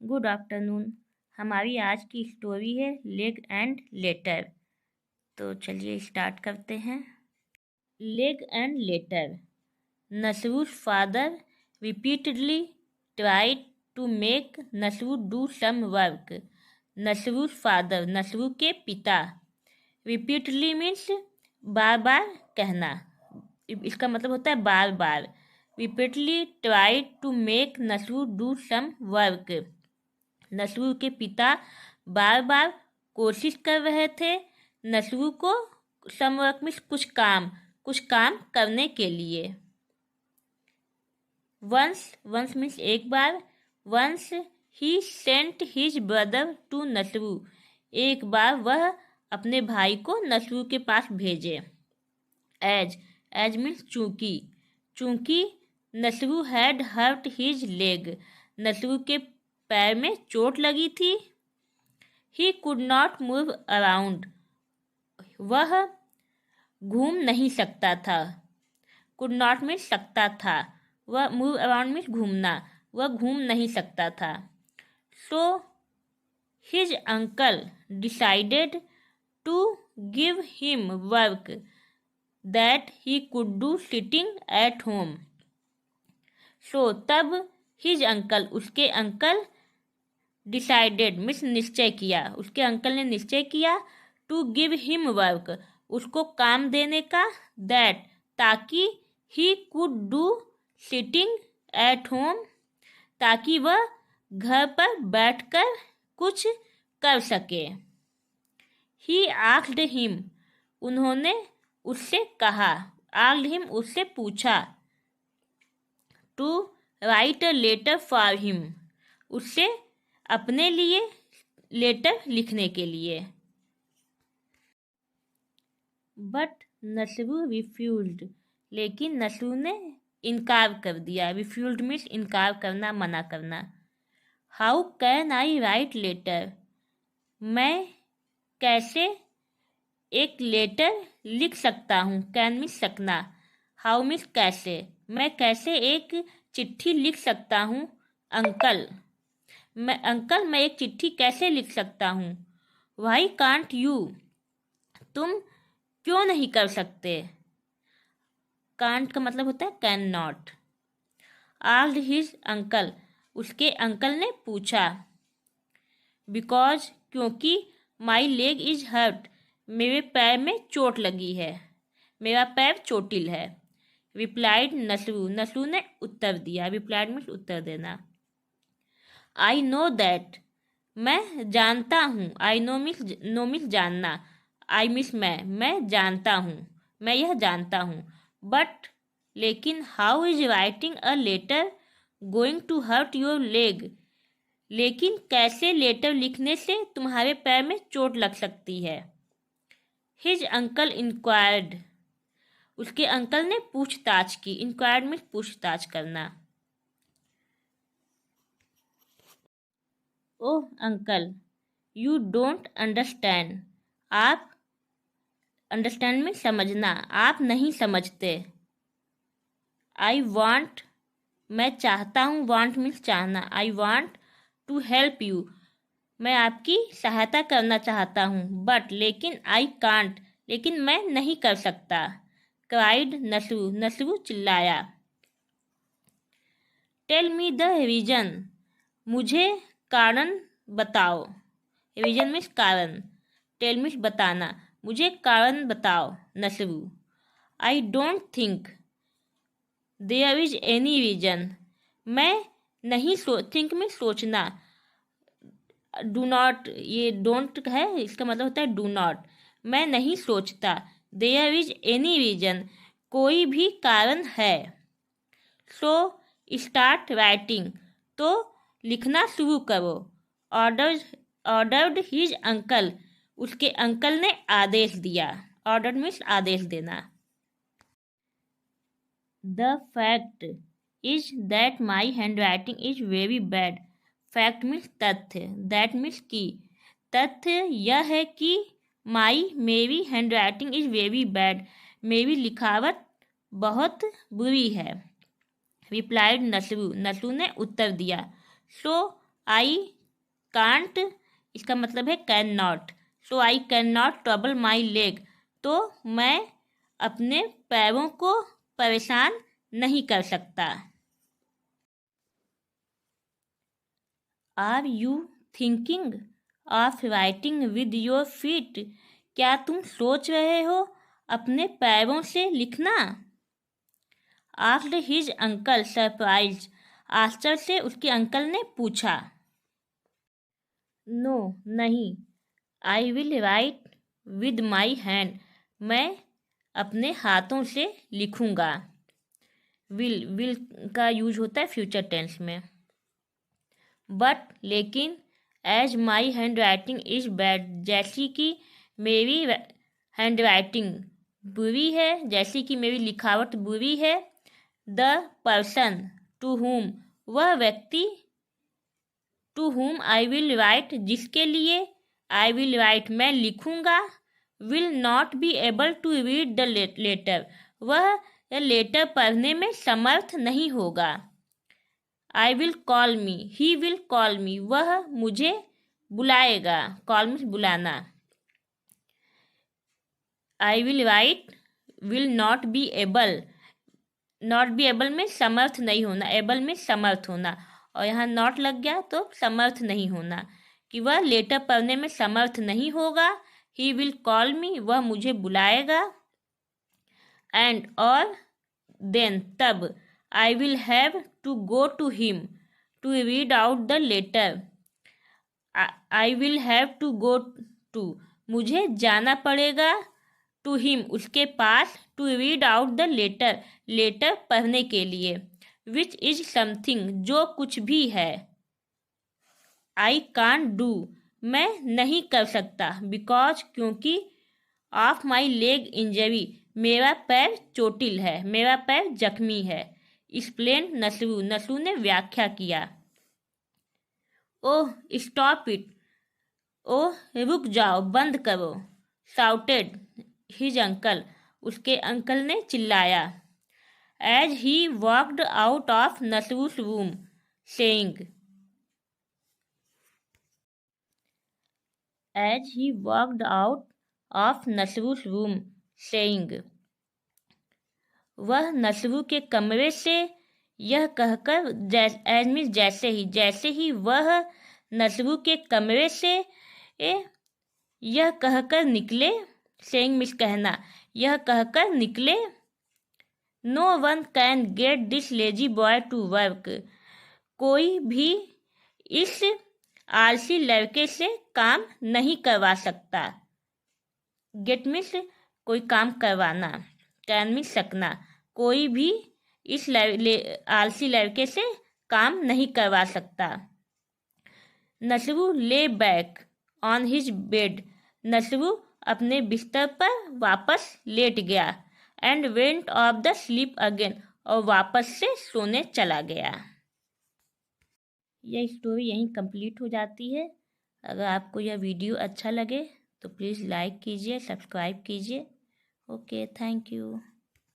Good afternoon. हमारी आज की स्टोरी है लेग एंड लेटर। तो चलिए स्टार्ट करते हैं। Leg and later. Nasru's father repeatedly tried to make Nasru do some work. Nasru's father, नसरू के पिता। Repeatedly means बार बार कहना, इसका मतलब होता है बार बार। Repeatedly tried to make Nasru do some work. नसरू के पिता बार बार कोशिश कर रहे थे नसरू को समवर्क में कुछ काम करने के लिए। वंस मीन्स एक बार। Once he sent his brother to Nasru, एक बार वह अपने भाई को नसरू के पास भेजे। एज मीन्स चूंकि नसरू हैड हर्ट हिज लेग, नसरू के पैर में चोट लगी थी। He could not move around, वह घूम नहीं सकता था। कुड नॉट मीन्स सकता था, वह मूव अराउंड मीन्स घूमना, वह घूम नहीं सकता था। So his uncle decided to give him work that he could do sitting at home. So तब हिज अंकल, उसके अंकल, डिसाइडेड मीन्स निश्चय किया, उसके अंकल ने निश्चय किया, टू गिव हिम वर्क, उसको काम देने का, दैट ताकि, ही could do sitting at home, ताकि वह घर पर बैठकर कुछ कर सके। ही आस्क्ड हिम, उन्होंने उससे कहा, आस्क्ड हिम उससे पूछा, to write a letter for him, उससे अपने लिए लेटर लिखने के लिए। बट नसरू रिफ्यूज्ड, लेकिन नसरू ने इनकार कर दिया। रिफ्यूज्ड मीन्स इनकार करना, मना करना। How can I write letter, मैं कैसे एक लेटर लिख सकता हूँ। कैन मीन्स सकना, हाउ मीन्स कैसे, मैं कैसे एक चिट्ठी लिख सकता हूँ। अंकल, मैं एक चिट्ठी कैसे लिख सकता हूँ। वाई कांट यू, तुम क्यों नहीं कर सकते। कांट का मतलब होता है can not. Asked his uncle, उसके अंकल ने पूछा। बिकॉज, क्योंकि, माई लेग इज हर्ट, मेरे पैर में चोट लगी है, मेरा पैर चोटिल है। रिप्लाइड नसरू, नसरू ने उत्तर दिया। रिप्लाइड मीन्स उत्तर देना। आई नो दैट, मैं जानता हूँ। आई नो मीन्स जानना। आई मीन्स मैं जानता हूँ, मैं यह जानता हूँ। बट, लेकिन, how is writing a letter going to hurt your leg, लेकिन कैसे लेटर लिखने से तुम्हारे पैर में चोट लग सकती है। हिज अंकल इंक्वायर्ड, उसके अंकल ने पूछताछ की। इंक्वायर्ड मीन्स पूछताछ करना। ओह अंकल, यू डोंट अंडरस्टैंड, आप, अंडरस्टैंड में समझना, आप नहीं समझते। आई वॉन्ट, मैं चाहता हूँ। वॉन्ट मीन्स चाहना। I want to help you, मैं आपकी सहायता करना चाहता हूँ। बट, लेकिन, आई कांट, लेकिन मैं नहीं कर सकता। क्राइड नसरू, नसरू चिल्लाया। टेल मी द रीजन, मुझे कारण बताओ। रीजन मीन्स कारण, टेल मीन्स बताना, मुझे कारण बताओ। Nasru, I don't think there is any reason, मैं नहीं थिंक में सोचना। डू नॉट, ये डोंट है, इसका मतलब होता है डू नॉट, मैं नहीं सोचता। देयर इज एनी रीजन, कोई भी कारण है। सो स्टार्ट राइटिंग, तो लिखना शुरू करो। ऑर्डर्ड हिज अंकल, उसके अंकल ने आदेश दिया। ऑर्डर मीन्स आदेश देना। The fact is that my hand writing is very bad, fact means तथ्य, दैट मीन्स की, तथ्य यह है कि, माई मेरी hand writing is very bad, मेरी लिखावट बहुत बुरी है। रिप्लाइड नसरू, नसरू ने उत्तर दिया। सो आई कांट, इसका मतलब है can not, so I can not trouble my leg, तो मैं अपने पैरों को परेशान नहीं कर सकता। Are you thinking of writing with your feet, क्या तुम सोच रहे हो अपने पैरों से लिखना? आस्क्ड हिज अंकल सरप्राइज, आश्चर्य से उसके अंकल ने पूछा। नो नहीं, आई will right with my hand, मैं अपने हाथों से लिखूंगा। विल का यूज होता है फ्यूचर टेंस में। बट लेकिन as my hand writing is bad, जैसी कि मेरी हैंड राइटिंग बुरी है, जैसी कि मेरी लिखावट बुरी है। द पर्सन टू हुम, वह व्यक्ति, to whom I will right, जिसके लिए आई विल राइट मैं लिखूंगा, will not be able to read the letter, वह लेटर पढ़ने में समर्थ नहीं होगा। I will call me, he will call me, वह मुझे बुलाएगा, कॉल मीन्स बुलाना। I will write will not be able, not be able में समर्थ नहीं होना, एबल में समर्थ होना, और यहाँ नॉट लग गया तो समर्थ नहीं होना, कि वह लेटर पढ़ने में समर्थ नहीं होगा। ही विल कॉल मी, वह मुझे बुलाएगा। एंड और देन तब, I will have to go to him to read out the letter, I will have to go to, मुझे जाना पड़ेगा, टू हिम उसके पास, to read out the letter letter पढ़ने के लिए, विच इज समथिंग जो कुछ भी है। आई कांट डू, मैं नहीं कर सकता, बिकॉज क्योंकि, ऑफ माई लेग इंजरी, मेरा पैर चोटिल है, मेरा पैर जख्मी है। एक्सप्लेन नसरू, नसरू ने व्याख्या किया। ओह स्टॉप इट, ओह रुक जाओ, बंद करो। शाउटेड हिज अंकल, उसके अंकल ने चिल्लाया। As he walked out of Nasru's room saying, as he walked out of Nasru's room saying, वह नसरू के कमरे से यह कहकर, एज मीन्स जैसे ही वह नसरू के कमरे से यह कहकर निकले, सेइंग मीन्स कहना, यह कहकर निकले। No one can get this lazy boy to work, कोई भी इस आलसी लड़के से काम नहीं करवा सकता। गेट मीन्स कोई काम करवाना, कैन मीन्स सकना, कोई भी इस आलसी लड़के से काम नहीं करवा सकता। Nasru lay back on his bed, Nasru अपने बिस्तर पर वापस लेट गया। And went off the sleep again, और वापस से सोने चला गया। यह स्टोरी यहीं कंप्लीट हो जाती है। अगर आपको यह वीडियो अच्छा लगे तो प्लीज़ लाइक कीजिए, सब्सक्राइब कीजिए। Okay, thank you.